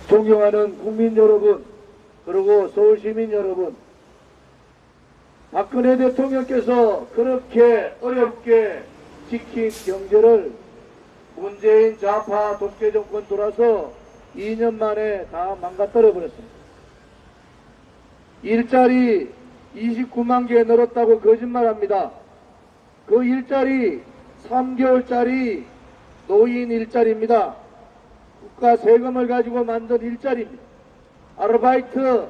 존경하는 국민 여러분, 그리고 서울시민 여러분, 박근혜 대통령께서 그렇게 어렵게 지킨 경제를 문재인 좌파 독재 정권 들어서 2년 만에 다 망가뜨려 버렸습니다. 일자리 29만 개 늘었다고 거짓말합니다. 그 일자리 3개월짜리 노인 일자리입니다. 국가 세금을 가지고 만든 일자리입니다. 아르바이트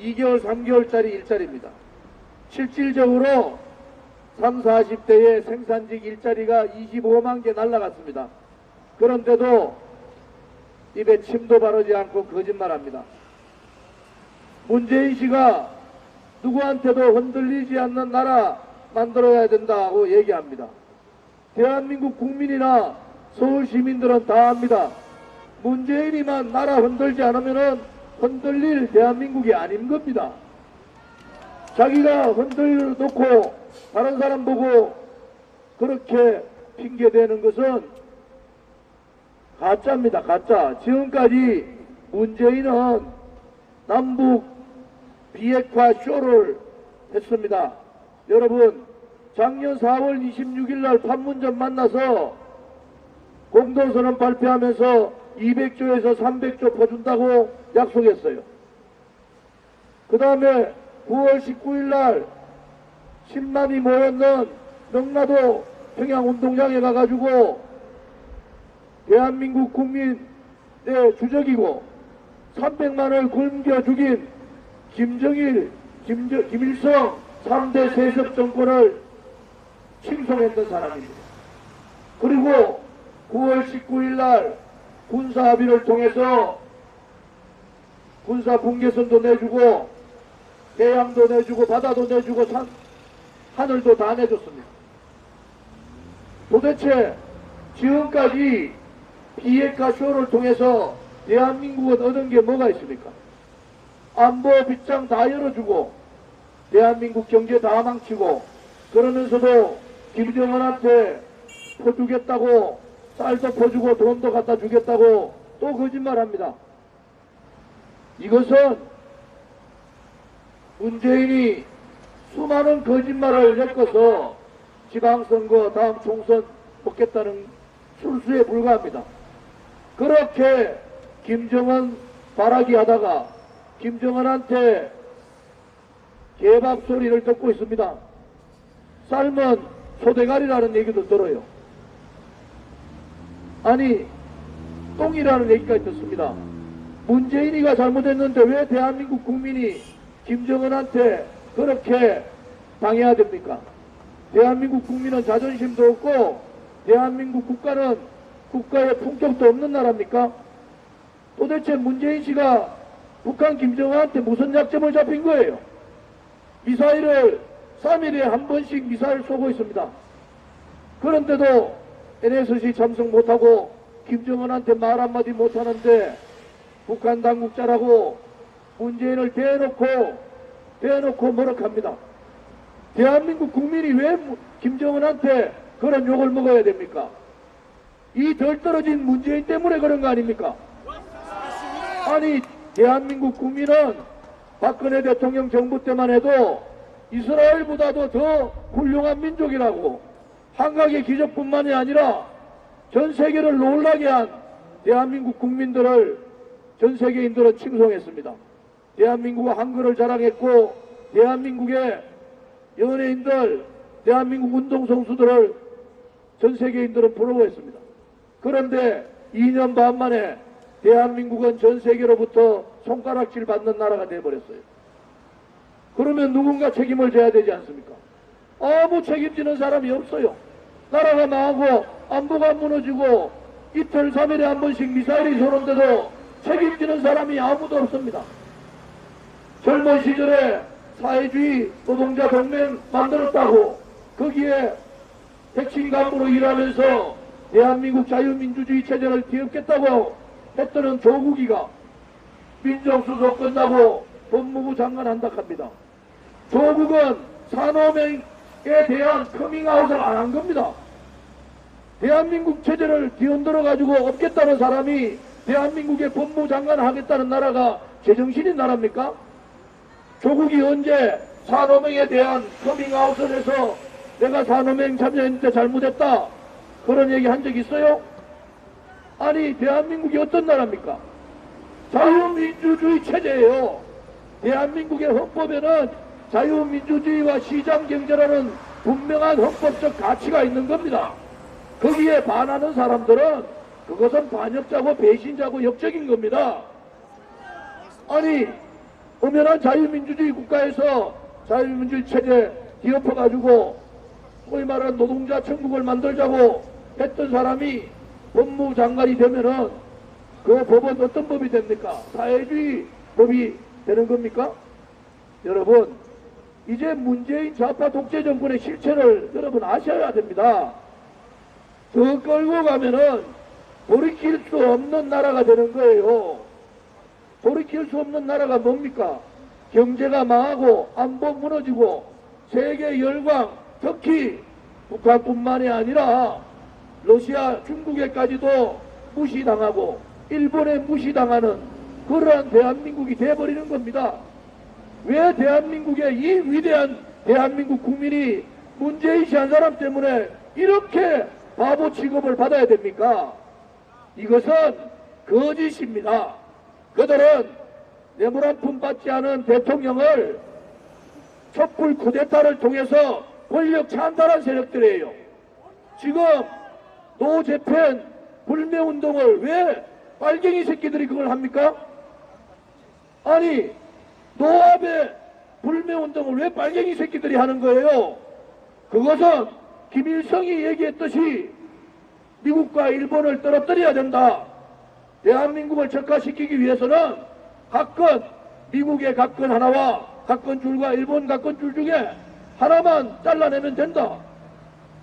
2개월, 3개월짜리 일자리입니다. 실질적으로 30, 40대의 생산직 일자리가 25만 개 날라갔습니다. 그런데도 입에 침도 바르지 않고 거짓말합니다. 문재인 씨가 누구한테도 흔들리지 않는 나라 만들어야 된다고 얘기합니다. 대한민국 국민이나 서울 시민들은 다 압니다. 문재인이만 나라 흔들지 않으면 흔들릴 대한민국이 아닌 겁니다. 자기가 흔들어 놓고 다른 사람 보고 그렇게 핑계대는 것은 가짜입니다. 가짜. 지금까지 문재인은 남북 비핵화 쇼를 했습니다. 여러분, 작년 4월 26일 날 판문점 만나서 공동선언 발표하면서 200조에서 300조 퍼준다고 약속했어요. 그 다음에 9월 19일 날 10만이 모였는 명나도 평양운동장에 가가지고 대한민국 국민의 주적이고 300만을 굶겨 죽인 김일성 3대 세습 정권을 칭송했던 사람입니다. 그리고 9월 19일 날 군사합의를 통해서 군사 분계선도 내주고 해양도 내주고 바다도 내주고 하늘도 다 내줬습니다. 도대체 지금까지 비핵화 쇼를 통해서 대한민국은 얻은 게 뭐가 있습니까? 안보 빗장 다 열어주고 대한민국 경제 다 망치고 그러면서도 김정은한테 퍼주겠다고 쌀도 퍼주고 돈도 갖다 주겠다고 또 거짓말합니다. 이것은 문재인이 수많은 거짓말을 엮어서 지방선거 다음 총선 먹겠다는 술수에 불과합니다. 그렇게 김정은 바라기 하다가 김정은한테 개밥 소리를 듣고 있습니다. 삶은 소대가리라는 얘기도 들어요. 아니, 똥이라는 얘기까지 듣습니다. 문재인이가 잘못했는데 왜 대한민국 국민이 김정은한테 그렇게 당해야 됩니까? 대한민국 국민은 자존심도 없고 대한민국 국가는 국가의 품격도 없는 나라입니까? 도대체 문재인 씨가 북한 김정은한테 무슨 약점을 잡힌 거예요? 미사일을 3일에 한 번씩 미사일 쏘고 있습니다. 그런데도 NSC 참석 못하고 김정은한테 말 한마디 못하는데 북한 당국자라고 문재인을 대놓고 모욕합니다. 대한민국 국민이 왜 김정은한테 그런 욕을 먹어야 됩니까? 이 덜 떨어진 문재인 때문에 그런 거 아닙니까? 아니, 대한민국 국민은 박근혜 대통령 정부 때만 해도 이스라엘보다도 더 훌륭한 민족이라고 한강의 기적뿐만이 아니라 전 세계를 놀라게 한 대한민국 국민들을 전 세계인들은 칭송했습니다. 대한민국은 한글을 자랑했고 대한민국의 연예인들, 대한민국 운동선수들을 전 세계인들은 부러워했습니다. 그런데 2년 반 만에 대한민국은 전 세계로부터 손가락질 받는 나라가 되어버렸어요. 그러면 누군가 책임을 져야 되지 않습니까? 아무 책임지는 사람이 없어요. 나라가 망하고 안보가 무너지고 이틀 3일에 한 번씩 미사일이 쏘는데도 책임지는 사람이 아무도 없습니다. 젊은 시절에 사회주의 노동자 동맹 만들었다고 거기에 핵심 간부로 일하면서 대한민국 자유민주주의 체제를 뒤엎겠다고 했더는 조국이가 민정수석 끝나고 법무부 장관 한다 합니다. 조국은 산호맹에 대한 커밍아웃을 안 한 겁니다. 대한민국 체제를 뒤흔들어 가지고 없겠다는 사람이 대한민국의 법무장관 하겠다는 나라가 제정신인 나라입니까? 조국이 언제 산호맹에 대한 커밍아웃을 해서 내가 산호맹 참여했는데 잘못했다 그런 얘기 한 적 있어요? 아니 대한민국이 어떤 나라입니까? 자유민주주의 체제예요. 대한민국의 헌법에는 자유민주주의와 시장경제라는 분명한 헌법적 가치가 있는 겁니다. 거기에 반하는 사람들은 그것은 반역자고 배신자고 역적인 겁니다. 아니 엄연한 자유민주주의 국가에서 자유민주주의 체제 뒤엎어가지고 소위 말하는 노동자 천국을 만들자고 했던 사람이 법무장관이 되면은 그 법은 어떤 법이 됩니까? 사회주의 법이 되는 겁니까? 여러분 이제 문재인 좌파 독재 정권의 실체를 여러분 아셔야 됩니다. 더 끌고 가면은 돌이킬 수 없는 나라가 되는 거예요. 돌이킬 수 없는 나라가 뭡니까? 경제가 망하고 안보 무너지고 세계 열강, 특히 북한뿐만이 아니라 러시아, 중국에까지도 무시당하고 일본에 무시당하는 그러한 대한민국이 돼버리는 겁니다. 왜 대한민국의 이 위대한 대한민국 국민이 문재인 씨 한 사람 때문에 이렇게 바보 취급을 받아야 됩니까? 이것은 거짓입니다. 그들은 뇌물 한 푼 받지 않은 대통령을 촛불 쿠데타를 통해서 권력 찬탈한 세력들이에요. 지금 노재팬 불매운동을 왜 빨갱이 새끼들이 그걸 합니까? 아니 노압의 불매운동을 왜 빨갱이 새끼들이 하는 거예요? 그것은 김일성이 얘기했듯이 미국과 일본을 떨어뜨려야 된다. 대한민국을 적화시키기 위해서는 각건 미국의 각건 하나와 각건 줄과 일본 각건 줄 중에 하나만 잘라내면 된다.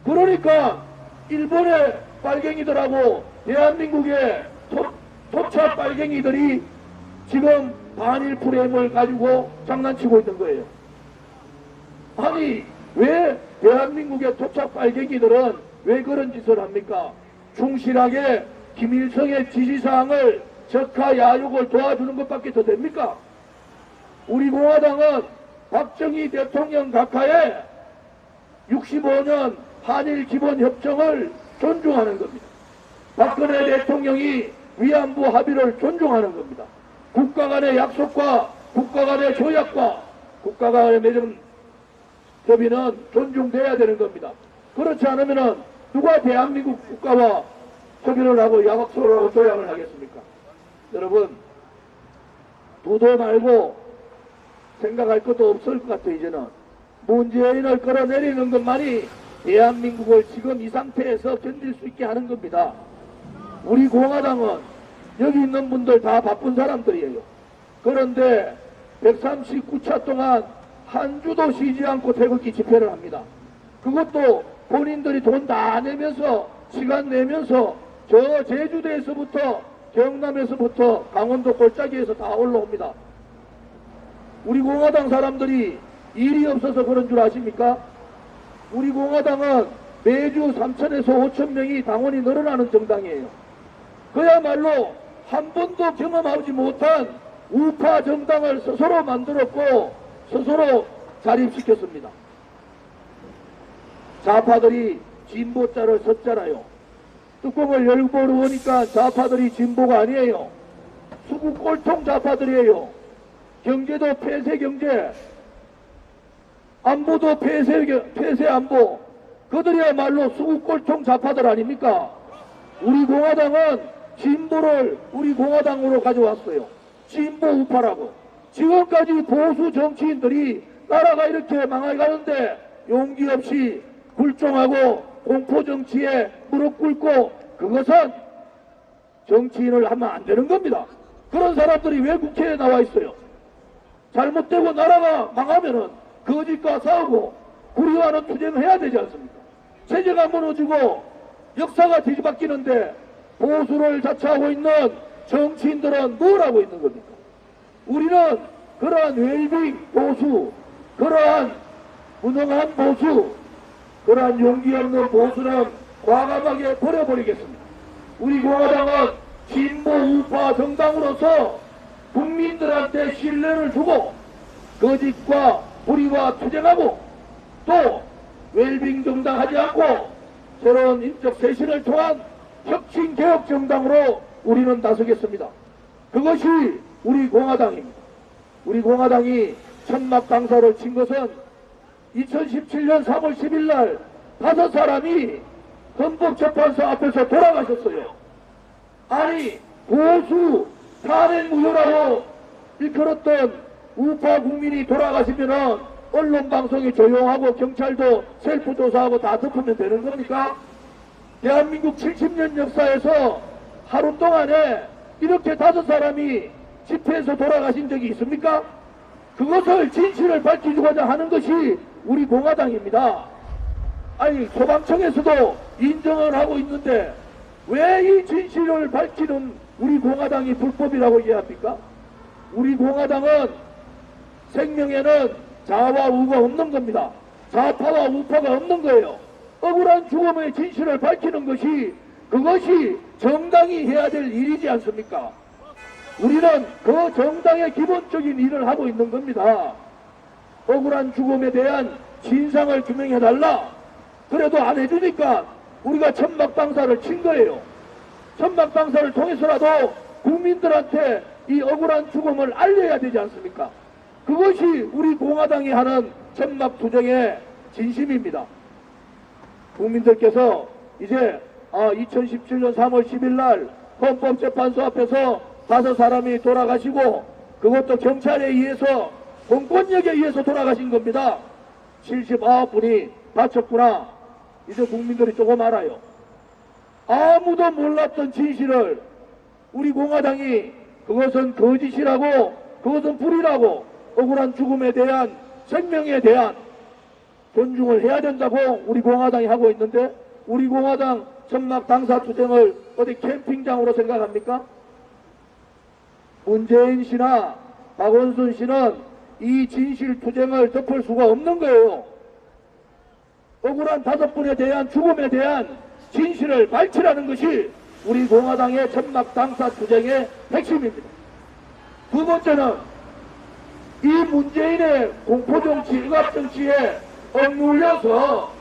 그러니까 일본의 빨갱이들하고 대한민국의 토차 빨갱이들이 지금 반일 프레임을 가지고 장난치고 있는 거예요. 아니 왜 대한민국의 토착 빨갱이들은 왜 그런 짓을 합니까? 충실하게 김일성의 지시사항을 적화 야욕을 도와주는 것밖에 더 됩니까? 우리 공화당은 박정희 대통령 각하의 65년 한일 기본협정을 존중하는 겁니다. 박근혜 대통령이 위안부 합의를 존중하는 겁니다. 국가 간의 약속과 국가 간의 조약과 국가 간의 맺은 협의는 존중돼야 되는 겁니다. 그렇지 않으면 누가 대한민국 국가와 협의를 하고 약속을 하고 조약을 하겠습니까? 여러분 두도 말고 생각할 것도 없을 것 같아요. 이제는 문재인을 끌어내리는 것만이 대한민국을 지금 이 상태에서 견딜 수 있게 하는 겁니다. 우리 공화당은 여기 있는 분들 다 바쁜 사람들이에요. 그런데 139차 동안 한 주도 쉬지 않고 태극기 집회를 합니다. 그것도 본인들이 돈 다 내면서 시간 내면서 저 제주도에서부터 경남에서부터 강원도 골짜기에서 다 올라옵니다. 우리 공화당 사람들이 일이 없어서 그런 줄 아십니까? 우리 공화당은 매주 3,000에서 5,000명이 당원이 늘어나는 정당이에요. 그야말로 한 번도 경험하지 못한 우파 정당을 스스로 만들었고 스스로 자립시켰습니다. 좌파들이 진보자를 썼잖아요. 뚜껑을 열고 보니까 좌파들이 진보가 아니에요. 수구 꼴통 좌파들이에요. 경제도 폐쇄 경제, 안보도 폐쇄 안보. 그들이야말로 수구 꼴통 좌파들 아닙니까? 우리 공화당은 진보를 우리 공화당으로 가져왔어요. 진보 우파라고. 지금까지 보수 정치인들이 나라가 이렇게 망해가는데 용기 없이 굴종하고 공포정치에 무릎 꿇고 그것은 정치인을 하면 안 되는 겁니다. 그런 사람들이 왜 국회에 나와 있어요? 잘못되고 나라가 망하면은 거짓과 싸우고 불의와는 투쟁해야 되지 않습니까? 체제가 무너지고 역사가 뒤집어지는데 보수를 자처하고 있는 정치인들은 뭘 하고 있는 겁니까? 우리는 그러한 웰빙 보수, 그러한 무능한 보수, 그러한 용기 없는 보수는 과감하게 버려버리겠습니다. 우리 공화당은 진보 우파 정당으로서 국민들한테 신뢰를 주고 거짓과 불의와 투쟁하고 또 웰빙 정당 하지 않고 새로운 인적 쇄신을 통한 혁신개혁 정당으로 우리는 나서겠습니다. 그것이 우리 공화당입니다. 우리 공화당이 천막 당사를 친 것은 2017년 3월 10일 날 5사람이 헌법재판소 앞에서 돌아가셨어요. 아니 보수 탄핵 무효라고 일컬었던 우파 국민이 돌아가시면은 언론방송이 조용하고 경찰도 셀프 조사하고 다 덮으면 되는 겁니까? 대한민국 70년 역사에서 하루 동안에 이렇게 5사람이 집회에서 돌아가신 적이 있습니까? 그것을 진실을 밝혀주고자 하는 것이 우리 공화당입니다. 아니 소방청에서도 인정을 하고 있는데 왜 이 진실을 밝히는 우리 공화당이 불법이라고 이해합니까? 우리 공화당은 생명에는 좌와 우가 없는 겁니다. 좌파와 우파가 없는 거예요. 억울한 죽음의 진실을 밝히는 것이 그것이 정당이 해야 될 일이지 않습니까? 우리는 그 정당의 기본적인 일을 하고 있는 겁니다. 억울한 죽음에 대한 진상을 규명해달라. 그래도 안 해주니까 우리가 천막당사를 친 거예요. 천막당사를 통해서라도 국민들한테 이 억울한 죽음을 알려야 되지 않습니까? 그것이 우리 공화당이 하는 천막투쟁의 진심입니다. 국민들께서 이제 2017년 3월 10일 날 헌법재판소 앞에서 5사람이 돌아가시고 그것도 경찰에 의해서 공권력에 의해서 돌아가신 겁니다. 79분이 다쳤구나. 이제 국민들이 조금 알아요. 아무도 몰랐던 진실을 우리 공화당이 그것은 거짓이라고 그것은 불이라고 억울한 죽음에 대한 생명에 대한 존중을 해야 된다고 우리 공화당이 하고 있는데 우리 공화당 천막 당사 투쟁을 어디 캠핑장으로 생각합니까? 문재인 씨나 박원순 씨는 이 진실 투쟁을 덮을 수가 없는 거예요. 억울한 5분에 대한 죽음에 대한 진실을 밝히라는 것이 우리 공화당의 천막 당사 투쟁의 핵심입니다. 두 번째는 이 문재인의 공포정치, 억압정치에 억눌려서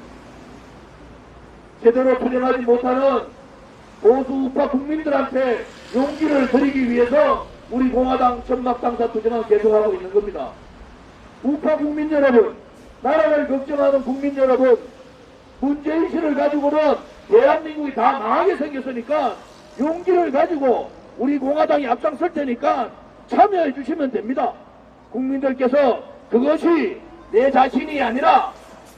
제대로 투쟁하지 못하는 보수 우파 국민들한테 용기를 드리기 위해서 우리 공화당 천막당사 투쟁은 계속하고 있는 겁니다. 우파 국민 여러분, 나라를 걱정하는 국민 여러분, 문재인 씨를 가지고는 대한민국이 다 망하게 생겼으니까 용기를 가지고 우리 공화당이 앞장설 테니까 참여해 주시면 됩니다. 국민들께서 그것이 내 자신이 아니라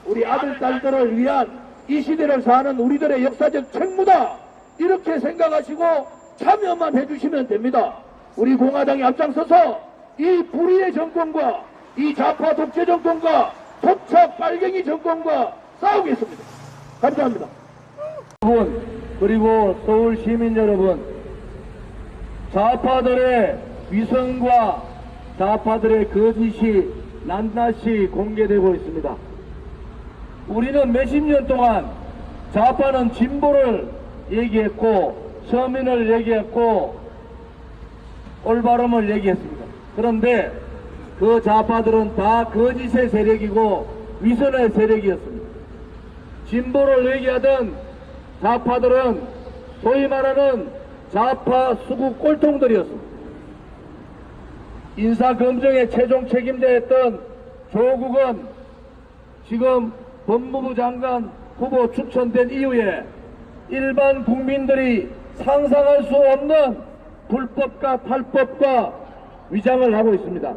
우리 아들, 딸들을 위한 이 시대를 사는 우리들의 역사적 책무다. 이렇게 생각하시고 참여만 해주시면 됩니다. 우리 공화당이 앞장서서 이 불의의 정권과 이 좌파 독재 정권과 토착 빨갱이 정권과 싸우겠습니다. 감사합니다. 여러분, 그리고 서울 시민 여러분, 좌파들의 위선과 좌파들의 거짓이 낱낱이 공개되고 있습니다. 우리는 몇십 년 동안 좌파는 진보를 얘기했고 서민을 얘기했고 올바름을 얘기했습니다. 그런데 그 좌파들은 다 거짓의 세력이고 위선의 세력이었습니다. 진보를 얘기하던 좌파들은 소위 말하는 좌파 수구 꼴통들이었습니다. 인사검증에 최종 책임자였던 조국은 지금 법무부 장관 후보 추천된 이후에 일반 국민들이 상상할 수 없는 불법과 탈법과 위장을 하고 있습니다.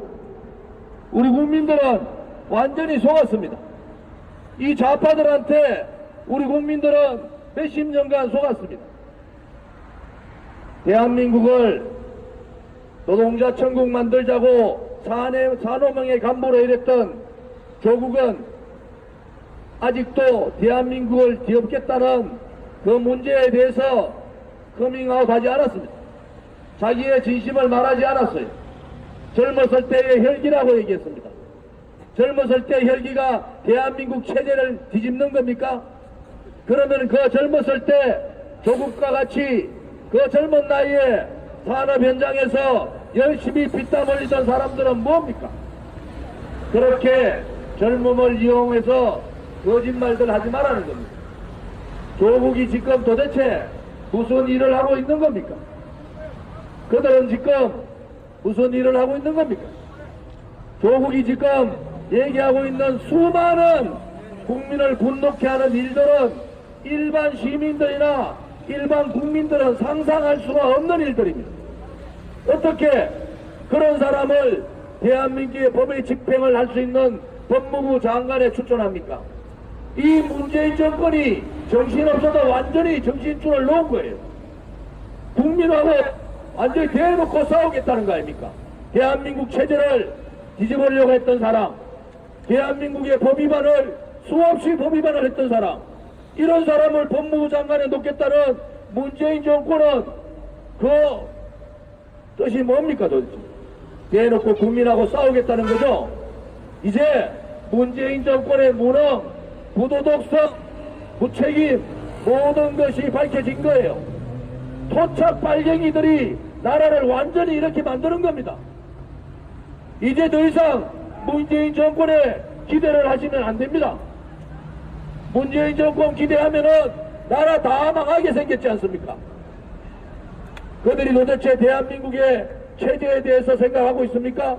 우리 국민들은 완전히 속았습니다. 이 좌파들한테 우리 국민들은 몇십 년간 속았습니다. 대한민국을 노동자 천국 만들자고 산호명의 간부로 일했던 조국은 아직도 대한민국을 뒤엎겠다는 그 문제에 대해서 커밍아웃 하지 않았습니다. 자기의 진심을 말하지 않았어요. 젊었을 때의 혈기라고 얘기했습니다. 젊었을 때 혈기가 대한민국 체제를 뒤집는 겁니까? 그러면 그 젊었을 때 조국과 같이 그 젊은 나이에 산업 현장에서 열심히 피땀 흘리던 사람들은 뭡니까? 그렇게 젊음을 이용해서 거짓말들 하지 말라는 겁니다. 조국이 지금 도대체 무슨 일을 하고 있는 겁니까? 그들은 지금 무슨 일을 하고 있는 겁니까? 조국이 지금 얘기하고 있는 수많은 국민을 분노케 하는 일들은 일반 시민들이나 일반 국민들은 상상할 수가 없는 일들입니다. 어떻게 그런 사람을 대한민국의 법의 집행을 할 수 있는 법무부 장관에 추천합니까? 이 문재인 정권이 정신없어도 완전히 정신줄을 놓은 거예요. 국민하고 완전히 대놓고 싸우겠다는 거 아닙니까? 대한민국 체제를 뒤집으려고 했던 사람, 대한민국의 법 위반을 수없이 법 위반을 했던 사람, 이런 사람을 법무부 장관에 놓겠다는 문재인 정권은 그 뜻이 뭡니까 도대체? 대놓고 국민하고 싸우겠다는 거죠. 이제 문재인 정권의 무능, 부도덕성, 무책임 모든 것이 밝혀진 거예요. 토착 빨갱이들이 나라를 완전히 이렇게 만드는 겁니다. 이제 더 이상 문재인 정권에 기대를 하시면 안 됩니다. 문재인 정권 기대하면은 나라 다 망하게 생겼지 않습니까? 그들이 도대체 대한민국의 체제에 대해서 생각하고 있습니까?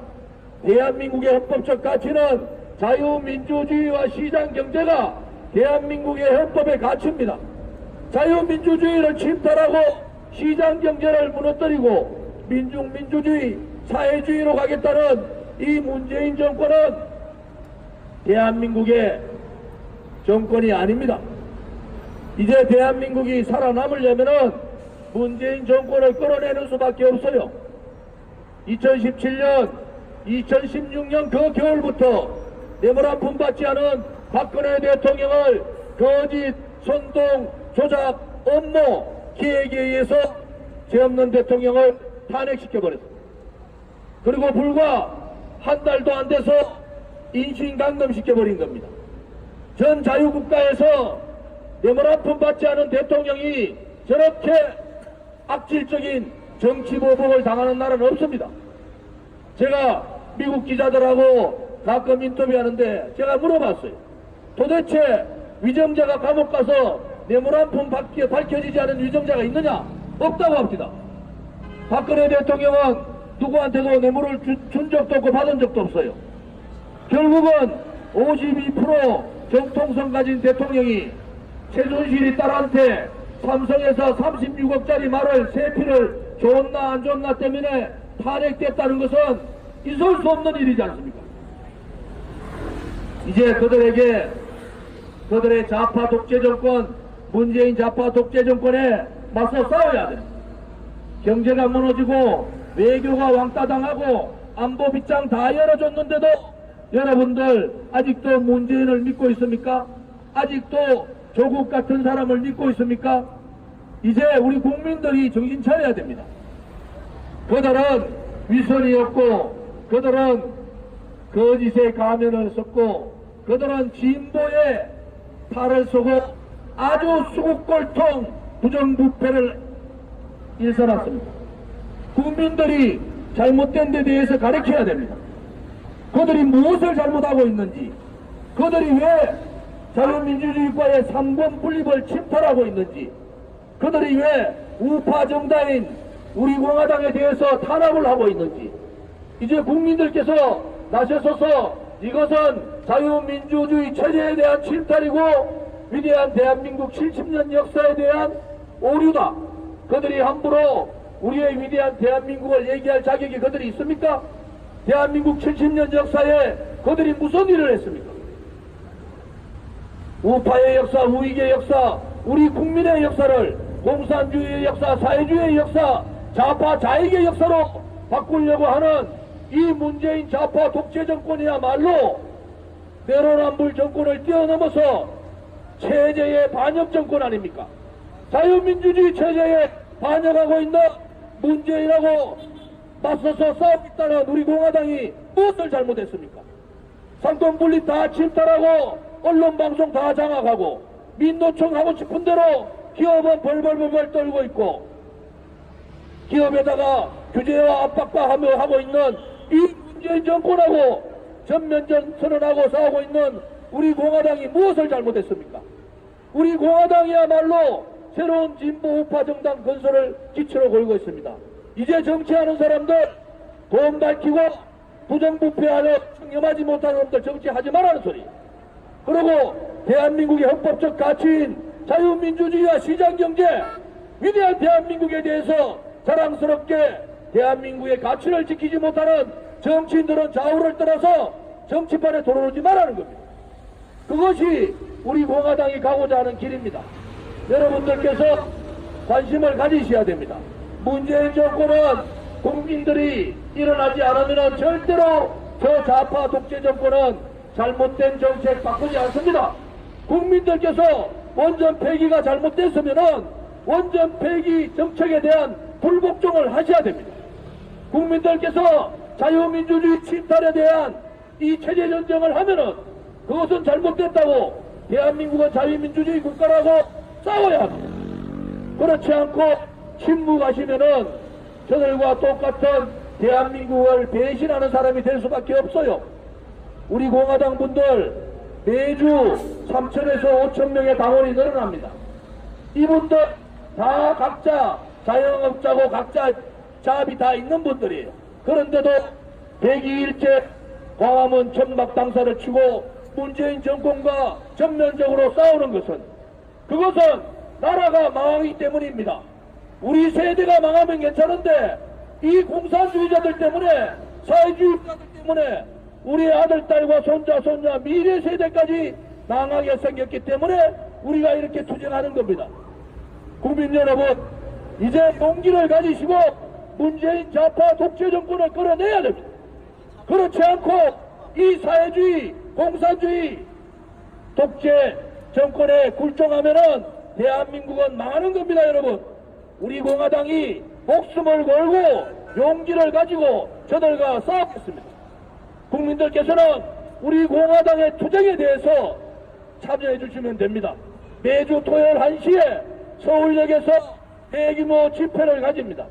대한민국의 헌법적 가치는 자유민주주의와 시장경제가 대한민국의 헌법의 가치입니다. 자유민주주의를 침탈하고 시장경제를 무너뜨리고 민중민주주의, 사회주의로 가겠다는 이 문재인 정권은 대한민국의 정권이 아닙니다. 이제 대한민국이 살아남으려면은 문재인 정권을 끌어내는 수밖에 없어요. 2017년, 2016년 그 겨울부터 뇌물 한 푼 받지 않은 박근혜 대통령을 거짓, 선동, 조작, 업무, 기획에 의해서 죄 없는 대통령을 탄핵시켜버렸습니다. 그리고 불과 한 달도 안 돼서 인신강금시켜버린 겁니다. 전 자유국가에서 뇌물 한 푼 받지 않은 대통령이 저렇게 악질적인 정치보복을 당하는 나라는 없습니다. 제가 미국 기자들하고 가끔 인터뷰하는데 제가 물어봤어요. 도대체 위정자가 감옥 가서 뇌물 한 푼 밝혀지지 않은 위정자가 있느냐? 없다고 합니다. 박근혜 대통령은 누구한테도 뇌물을 준 적도 없고 받은 적도 없어요. 결국은 52% 정통성 가진 대통령이 최순실이 딸한테 삼성에서 36억짜리 말을 세피를 좋나 안 좋나 때문에 탄핵됐다는 것은 있을 수 없는 일이지 않습니까? 이제 그들에게 그들의 좌파 독재 정권, 문재인 좌파 독재 정권에 맞서 싸워야 됩니다. 경제가 무너지고 외교가 왕따당하고 안보 빗장 다 열어줬는데도 여러분들 아직도 문재인을 믿고 있습니까? 아직도 조국 같은 사람을 믿고 있습니까? 이제 우리 국민들이 정신 차려야 됩니다. 그들은 위선이 없고 그들은 거짓의 가면을 썼고 그들은 진보의 탈을 쓰고 아주 수국골통 부정부패를 일삼았습니다. 국민들이 잘못된 데 대해서 가르쳐야 됩니다. 그들이 무엇을 잘못하고 있는지, 그들이 왜 자유민주주의과의 3권 분립을 침탈하고 있는지, 그들이 왜 우파 정당인 우리 공화당에 대해서 탄압을 하고 있는지, 이제 국민들께서 나서서서 이것은 자유민주주의 체제에 대한 침탈이고 위대한 대한민국 70년 역사에 대한 오류다. 그들이 함부로 우리의 위대한 대한민국을 얘기할 자격이 그들이 있습니까? 대한민국 70년 역사에 그들이 무슨 일을 했습니까? 우파의 역사, 우익의 역사, 우리 국민의 역사를 공산주의의 역사, 사회주의의 역사, 좌파 좌익의 역사로 바꾸려고 하는 이 문재인 좌파 독재 정권이야말로 내로남불 정권을 뛰어넘어서 체제의 반역 정권 아닙니까? 자유민주주의 체제에 반역하고 있는 문재인하고 맞서서 싸우겠다는 우리 공화당이 무엇을 잘못했습니까? 상권분립 다 침탈하고 언론방송 다 장악하고 민노총 하고 싶은 대로 기업은 벌벌벌 떨고 있고 기업에다가 규제와 압박과 하고 있는 이 문재인 정권하고 전면전 선언하고 싸우고 있는 우리 공화당이 무엇을 잘못했습니까? 우리 공화당이야말로 새로운 진보 우파 정당 건설을 기초로 걸고 있습니다. 이제 정치하는 사람들 돈 밝히고 부정부패하는 청렴하지 못하는 사람들 정치하지 말라는 소리. 그리고 대한민국의 헌법적 가치인 자유민주주의와 시장경제, 위대한 대한민국에 대해서 자랑스럽게 대한민국의 가치를 지키지 못하는 정치인들은 좌우를 떠나서 정치판에 들어오지 말라는 겁니다. 그것이 우리 공화당이 가고자 하는 길입니다. 여러분들께서 관심을 가지셔야 됩니다. 문재인 정권은 국민들이 일어나지 않으면 절대로 저 좌파 독재 정권은 잘못된 정책 바꾸지 않습니다. 국민들께서 원전 폐기가 잘못됐으면 원전 폐기 정책에 대한 불복종을 하셔야 됩니다. 국민들께서 자유민주주의 침탈에 대한 이 체제 전쟁을 하면은 그것은 잘못됐다고 대한민국은 자유민주주의 국가라고 싸워야 합니다. 그렇지 않고 침묵하시면은 저들과 똑같은 대한민국을 배신하는 사람이 될 수밖에 없어요. 우리 공화당 분들 매주 3,000에서 5,000명의 당원이 늘어납니다. 이분들 다 각자 자영업자고 각자 자업이 다 있는 분들이에요. 그런데도 102일째 광화문 천막당사를 치고 문재인 정권과 전면적으로 싸우는 그것은 나라가 망하기 때문입니다. 우리 세대가 망하면 괜찮은데 이 공산주의자들 때문에 사회주의자들 때문에 우리 아들, 딸과 손자, 미래 세대까지 망하게 생겼기 때문에 우리가 이렇게 투쟁하는 겁니다. 국민 여러분, 이제 용기를 가지시고 문재인 좌파 독재 정권을 끌어내야 됩니다. 그렇지 않고 이 사회주의, 공산주의, 독재 정권에 굴종하면은 대한민국은 망하는 겁니다, 여러분. 우리 공화당이 목숨을 걸고 용기를 가지고 저들과 싸우겠습니다. 국민들께서는 우리 공화당의 투쟁에 대해서 참여해 주시면 됩니다. 매주 토요일 1시에 서울역에서 대규모 집회를 가집니다.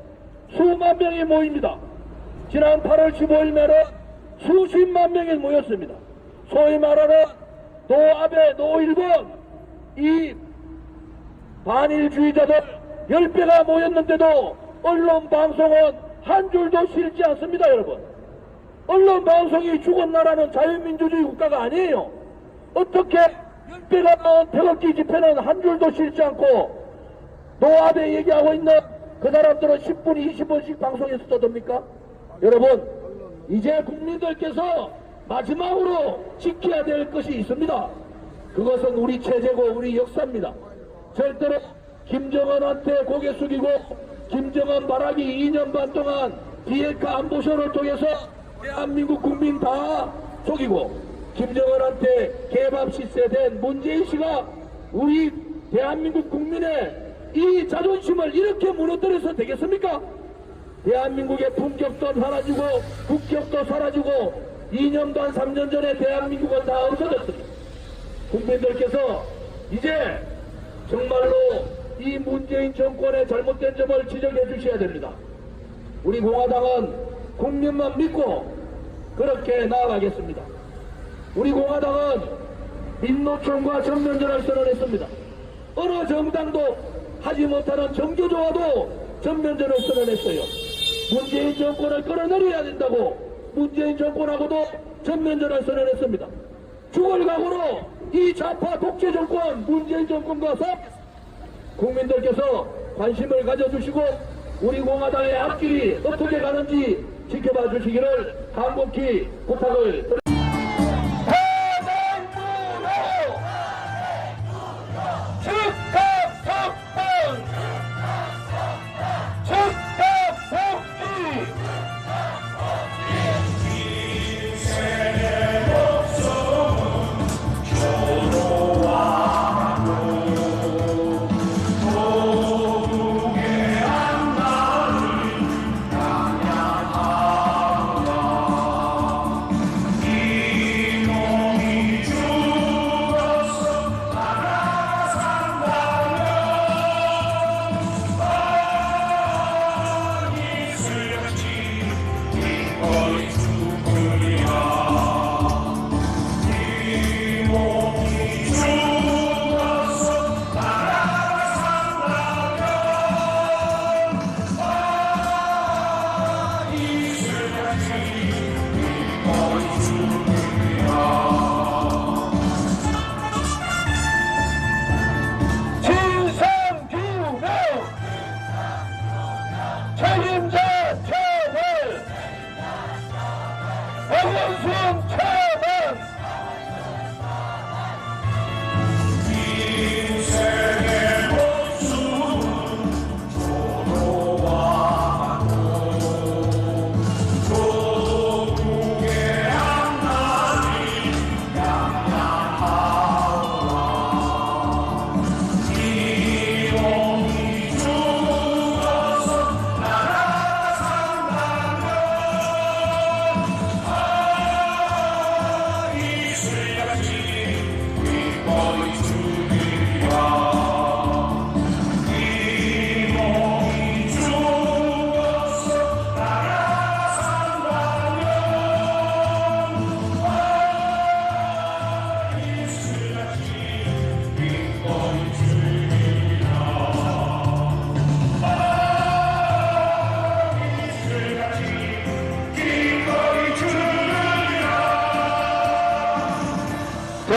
수만 명이 모입니다. 지난 8월 15일에는 수십만 명이 모였습니다. 소위 말하는 노아베, 노일본, 이 반일주의자들 10배가 모였는데도 언론 방송은 한 줄도 실지 않습니다, 여러분. 언론 방송이 죽은 나라는 자유민주주의 국가가 아니에요. 어떻게 10배가 나온 태극기 집회는 한 줄도 실지 않고 노아베 얘기하고 있는 그 사람들은 10분, 20분씩 방송에서 떠듭니까? 여러분, 이제 국민들께서 마지막으로 지켜야 될 것이 있습니다. 그것은 우리 체제고 우리 역사입니다. 절대로 김정은한테 고개 숙이고 김정은 말하기 2년 반 동안 비핵화 안보쇼를 통해서 대한민국 국민 다 속이고 김정은한테 개밥 시세된 문재인 씨가 우리 대한민국 국민의 이 자존심을 이렇게 무너뜨려서 되겠습니까? 대한민국의 품격도 사라지고 국격도 사라지고 2년 반 3년 전에 대한민국은 다 없어졌습니다. 국민들께서 이제 정말로 이 문재인 정권의 잘못된 점을 지적해 주셔야 됩니다. 우리 공화당은 국민만 믿고 그렇게 나아가겠습니다. 우리 공화당은 민노총과 전면전을 선언했습니다. 어느 정당도 하지 못하는 정교조화도 전면전을 선언했어요. 문재인 정권을 끌어내려야 된다고 문재인 정권하고도 전면전을 선언했습니다. 죽을 각오로 이 좌파 독재 정권 문재인 정권과 싸우겠습니다. 국민들께서 관심을 가져주시고 우리 공화당의 앞길이 어떻게 가는지 지켜봐 주시기를 간곡히 부탁을 드립니다. 진상규명 책임자 처벌 박원순 처벌